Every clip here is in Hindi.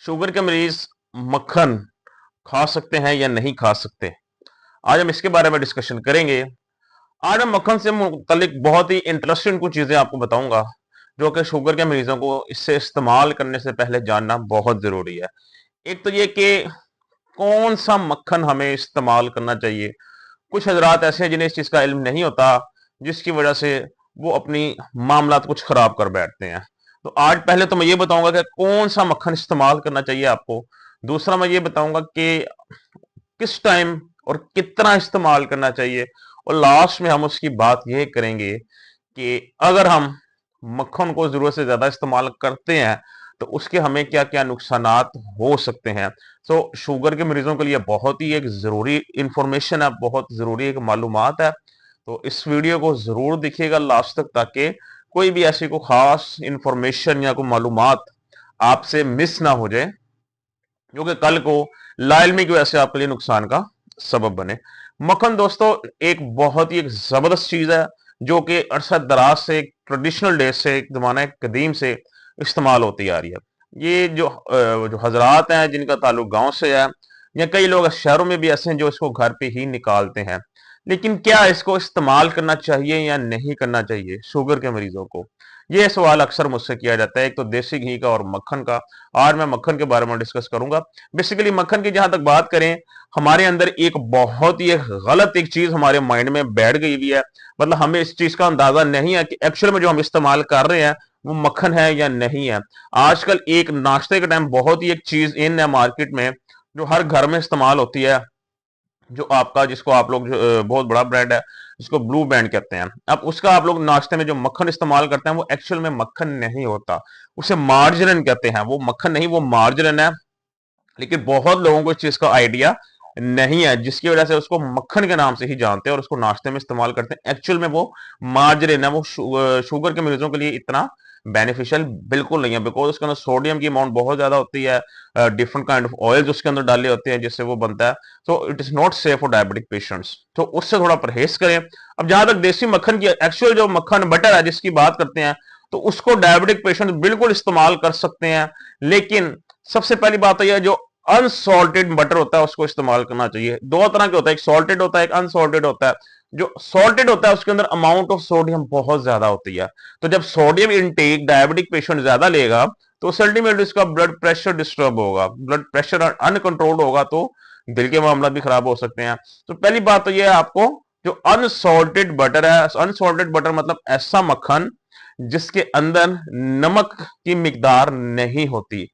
शुगर के मरीज मक्खन खा सकते हैं या नहीं खा सकते। आज हम इसके बारे में डिस्कशन करेंगे। आज मैं मक्खन से मुतालिक बहुत ही इंटरेस्टिंग कुछ चीजें आपको बताऊंगा जो कि शुगर के मरीजों को इससे इस्तेमाल करने से पहले जानना बहुत जरूरी है। एक तो ये कि कौन सा मक्खन हमें इस्तेमाल करना चाहिए। कुछ हजरात ऐसे हैं जिन्हें इस चीज का इल्म नहीं होता, जिसकी वजह से वो अपनी मामलात कुछ खराब कर बैठते हैं। तो आज पहले तो मैं ये बताऊंगा कि कौन सा मक्खन इस्तेमाल करना चाहिए आपको। दूसरा मैं ये बताऊंगा कि किस टाइम और कितना इस्तेमाल करना चाहिए। और लास्ट में हम उसकी बात यह करेंगे कि अगर हम मक्खन को जरूरत से ज्यादा इस्तेमाल करते हैं तो उसके हमें क्या क्या नुकसानात हो सकते हैं। तो शुगर के मरीजों के लिए बहुत ही एक जरूरी इंफॉर्मेशन है, बहुत जरूरी एक मालूमात है। तो इस वीडियो को जरूर देखिएगा लास्ट तक, ताकि कोई भी ऐसी कोई खास इंफॉर्मेशन या कोई मालूमात आपसे मिस ना हो जाए जो कि कल को लाइलमी की वजह से आपके लिए नुकसान का सबब बने। मक्खन दोस्तों एक बहुत ही एक जबरदस्त चीज है जो कि अरसद दराज से, ट्रेडिशनल डेज से, एक जमाना कदीम से इस्तेमाल होती आ रही है। ये जो हजरात हैं जिनका ताल्लुक गांव से है, या कई लोग शहरों में भी ऐसे हैं जो इसको घर पे ही निकालते हैं। लेकिन क्या इसको इस्तेमाल करना चाहिए या नहीं करना चाहिए शुगर के मरीजों को, ये सवाल अक्सर मुझसे किया जाता है। एक तो देसी घी का और मक्खन का। आज मैं मक्खन के बारे में डिस्कस करूंगा। बेसिकली मक्खन की जहां तक बात करें, हमारे अंदर एक बहुत ही एक गलत एक चीज हमारे माइंड में बैठ गई हुई है। मतलब हमें इस चीज का अंदाजा नहीं है कि एक्चुअल में जो हम इस्तेमाल कर रहे हैं वो मक्खन है या नहीं है। आजकल एक नाश्ते के टाइम बहुत ही एक चीज इन है मार्केट में जो हर घर में इस्तेमाल होती है, जो आपका, जिसको आप लोग बहुत बड़ा ब्रांड है जिसको ब्लू बैंड कहते हैं। अब उसका आप लोग नाश्ते में जो मक्खन इस्तेमाल करते हैं वो एक्चुअल में मक्खन नहीं होता, उसे मार्जरीन कहते हैं। वो मक्खन नहीं, वो मार्जरीन है। लेकिन बहुत लोगों को इस चीज का आइडिया नहीं है, जिसकी वजह से उसको मक्खन के नाम से ही जानते हैं और उसको नाश्ते में इस्तेमाल करते हैं। एक्चुअल में वो मार्जरीन है। वो शुगर के मरीजों के लिए इतना बेनिफिशियल बिल्कुल नहीं है, बिकॉज उसके अंदर सोडियम की अमाउंट बहुत ज्यादा होती है। डिफरेंट काइंड ऑफ ऑयल्स उसके अंदर डाले होते हैं जिससे वो बनता है। तो it is not safe for diabetic patients, तो उससे थोड़ा परहेज करें। अब जहां तक देसी मक्खन की, एक्चुअल जो मक्खन बटर है जिसकी बात करते हैं, तो उसको डायबिटिक पेशेंट बिल्कुल इस्तेमाल कर सकते हैं। लेकिन सबसे पहली बात तो यह है, जो अनसॉल्टेड बटर होता है उसको इस्तेमाल करना चाहिए। दो तरह के होता है, एक सॉल्टेड होता है, एक अनसॉल्टेड होता है। जो सॉल्टेड होता है उसके अंदर अमाउंट ऑफ सोडियम बहुत ज्यादा होती है। तो जब सोडियम इनटेक डायबिटिक पेशेंट ज्यादा लेगा तो अल्टीमेटली उसका ब्लड प्रेशर डिस्टर्ब होगा, ब्लड प्रेशर अनकंट्रोल्ड होगा, तो दिल के मामला भी खराब हो सकते हैं। तो पहली बात तो यह है, आपको जो अनसॉल्टेड बटर है, अनसॉल्टेड बटर मतलब ऐसा मक्खन जिसके अंदर नमक की मिकदार नहीं होती।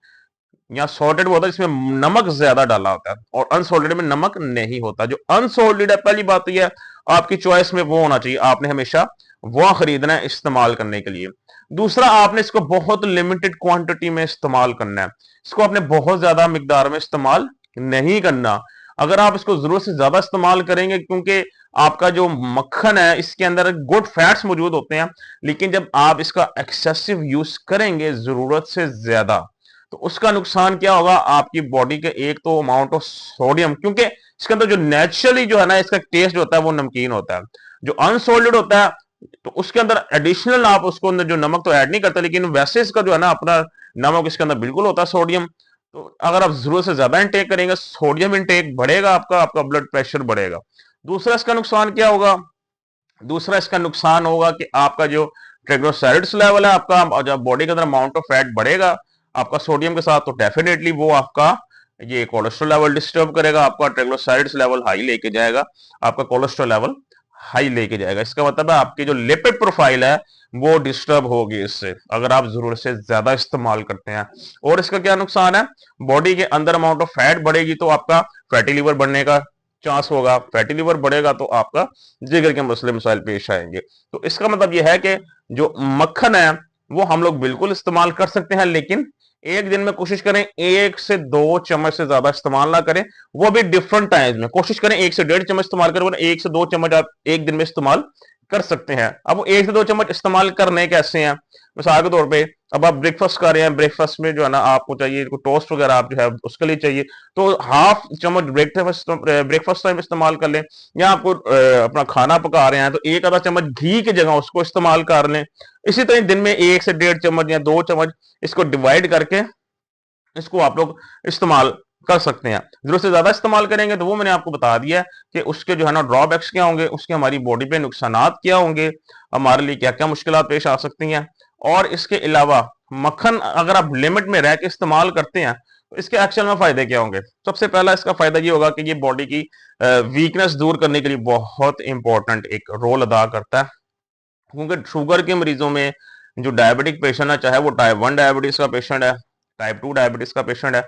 या सॉल्टेड वो होता है जिसमें नमक ज्यादा डाला होता है, और अनसॉल्टेड में नमक नहीं होता। जो अनसॉल्टेड है, पहली बात तो यह आपकी चॉइस में वो होना चाहिए, आपने हमेशा वो खरीदना है इस्तेमाल करने के लिए। दूसरा, आपने इसको बहुत लिमिटेड क्वांटिटी में इस्तेमाल करना है। इसको आपने बहुत ज्यादा मिकदार में इस्तेमाल नहीं करना। अगर आप इसको जरूरत से ज्यादा इस्तेमाल करेंगे, क्योंकि आपका जो मक्खन है इसके अंदर गुड फैट्स मौजूद होते हैं, लेकिन जब आप इसका एक्सेसिव यूज करेंगे जरूरत से ज्यादा, तो उसका नुकसान क्या होगा आपकी बॉडी के। एक तो अमाउंट ऑफ सोडियम, क्योंकि इसके अंदर जो नेचुरली जो है ना इसका टेस्ट जो होता है वो नमकीन होता है। जो अनसोल्टेड होता है तो उसके अंदर एडिशनल आप उसको अंदर जो नमक तो ऐड नहीं करते, लेकिन वैसे इसका जो है ना अपना नमक इसके अंदर बिल्कुल होता है, सोडियम। तो अगर आप जरूरत से ज्यादा इंटेक करेंगे, सोडियम इंटेक बढ़ेगा, आपका आपका ब्लड प्रेशर बढ़ेगा। दूसरा इसका नुकसान क्या होगा? दूसरा इसका नुकसान होगा कि आपका जो ट्राइग्लिसराइड्स लेवल है, आपका जब बॉडी के अंदर अमाउंट ऑफ फैट बढ़ेगा आपका सोडियम के साथ, तो डेफिनेटली वो आपका ये कोलेस्ट्रॉल लेवल डिस्टर्ब करेगा, आपका ट्राइग्लिसराइड्स लेवल हाई लेके जाएगा, आपका कोलेस्ट्रॉल लेवल हाई लेके जाएगा। इसका मतलब है आपकी जो लिपिड प्रोफाइल है वो डिस्टर्ब होगी इससे, अगर आप जरूरत से ज्यादा इस्तेमाल करते हैं। और इसका क्या नुकसान है? बॉडी के अंदर अमाउंट ऑफ फैट बढ़ेगी तो आपका फैटी लिवर बनने का चांस होगा। फैटी लिवर बढ़ेगा तो आपका जिगर के मसले मसाइल पेश आएंगे। तो इसका मतलब यह है कि जो मक्खन है वो हम लोग बिल्कुल इस्तेमाल कर सकते हैं, लेकिन एक दिन में कोशिश करें 1 से 2 चम्मच से ज्यादा इस्तेमाल ना करें। वो भी डिफरेंट टाइम्स में कोशिश करें 1 से 1.5 चम्मच इस्तेमाल करें, 1 से 2 चम्मच आप एक दिन में इस्तेमाल कर सकते हैं। अब वो 1 से 2 चम्मच इस्तेमाल करने कैसे हैं? मिसाल के तौर पे अब आप ब्रेकफास्ट कर रहे हैं, ब्रेकफास्ट में जो है ना आपको चाहिए टोस्ट वगैरह आप जो है उसके लिए चाहिए, तो हाफ चम्मच ब्रेकफास्ट टाइम इस्तेमाल कर लें। या आपको अपना खाना पका रहे हैं तो एक आधा चम्मच घी की जगह उसको इस्तेमाल कर लें। इसी तरह दिन में 1 से 1.5 चम्मच या 2 चम्मच इसको डिवाइड करके इसको आप लोग इस्तेमाल कर सकते हैं। जरूरत से ज्यादा इस्तेमाल करेंगे तो वो मैंने आपको बता दिया है कि उसके जो है ना ड्रॉबैक्स क्या होंगे, उसके हमारी बॉडी पे नुकसानात क्या होंगे, हमारे लिए क्या क्या मुश्किलात पेश आ सकती हैं। और इसके अलावा मक्खन अगर आप लिमिट में रह के इस्तेमाल करते हैं तो इसके एक्चुअल में फायदे क्या होंगे। सबसे पहला इसका फायदा ये होगा कि ये बॉडी की वीकनेस दूर करने के लिए बहुत इंपॉर्टेंट एक रोल अदा करता है। क्योंकि शुगर के मरीजों में जो डायबिटिक पेशेंट है, चाहे वो टाइप 1 डायबिटीज का पेशेंट है, टाइप 2 डायबिटीज का पेशेंट है,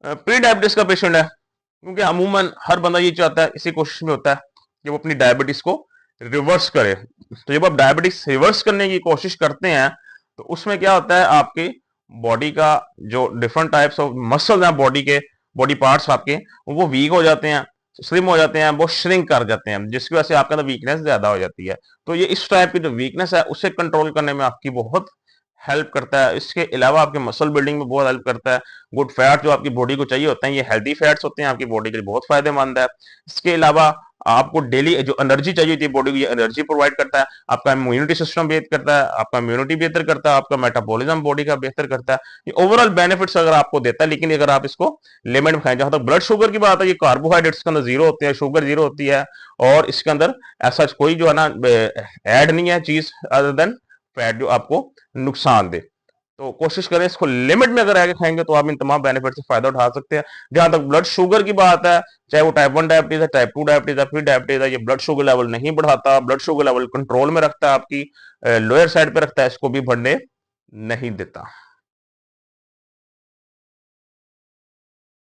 प्री डायबिटीज का पेशेंट है, क्योंकि अमूमन हर बंदा ये चाहता है, इसी कोशिश में होता है कि वो अपनी डायबिटीज को रिवर्स करे। तो जब आप डायबिटीज रिवर्स करने की कोशिश करते हैं तो उसमें क्या होता है, आपकी बॉडी का जो डिफरेंट टाइप्स ऑफ मसल्स हैं, बॉडी के बॉडी पार्ट्स आपके वो वीक हो जाते हैं, स्लिम हो जाते हैं, वो श्रिंक कर जाते हैं, जिसकी वजह से आपके अंदर वीकनेस ज्यादा हो जाती है। तो ये इस टाइप की जो वीकनेस है उसे कंट्रोल करने में आपकी बहुत हेल्प करता है। इसके अलावा आपके मसल बिल्डिंग में बहुत हेल्प करता है। गुड फैट जो आपकी बॉडी को चाहिए होते हैं, ये हेल्दी फैट्स होते हैं, आपकी बॉडी के लिए बहुत फायदेमंद है। इसके अलावा आपको डेली जो एनर्जी चाहिए होती है बॉडी को, ये एनर्जी प्रोवाइड करता है, आपका इम्यूनिटी सिस्टम बेहतर करता है, आपका इम्यूनिटी बेहतर करता है, आपका मेटाबॉलिज्म बॉडी का बेहतर करता है। ये ओवरऑल बेनिफिट्स अगर आपको देता है, लेकिन अगर आप इसको लिमिट में खाएं। जहां तक ब्लड शुगर की बात है, ये कार्बोहाइड्रेट्स के अंदर जीरो होते हैं, शुगर जीरो होती है, और इसके अंदर ऐसा कोई जो है ना ऐड नहीं है चीज अदर देन फैट जो आपको नुकसान दे। तो कोशिश करें इसको लिमिट में अगर आगे खाएंगे तो आप इन तमाम बेनिफिट से फायदा उठा सकते हैं। जहां तक ब्लड शुगर की बात है, चाहे वो टाइप 1 डायबिटीज है, टाइप 2 डायबिटीज है, फिर डायबिटीज है, ये ब्लड शुगर लेवल नहीं बढ़ाता, ब्लड शुगर लेवल कंट्रोल में रखता है, आपकी लोअर साइड पे रखता है, इसको भी बढ़ने नहीं देता।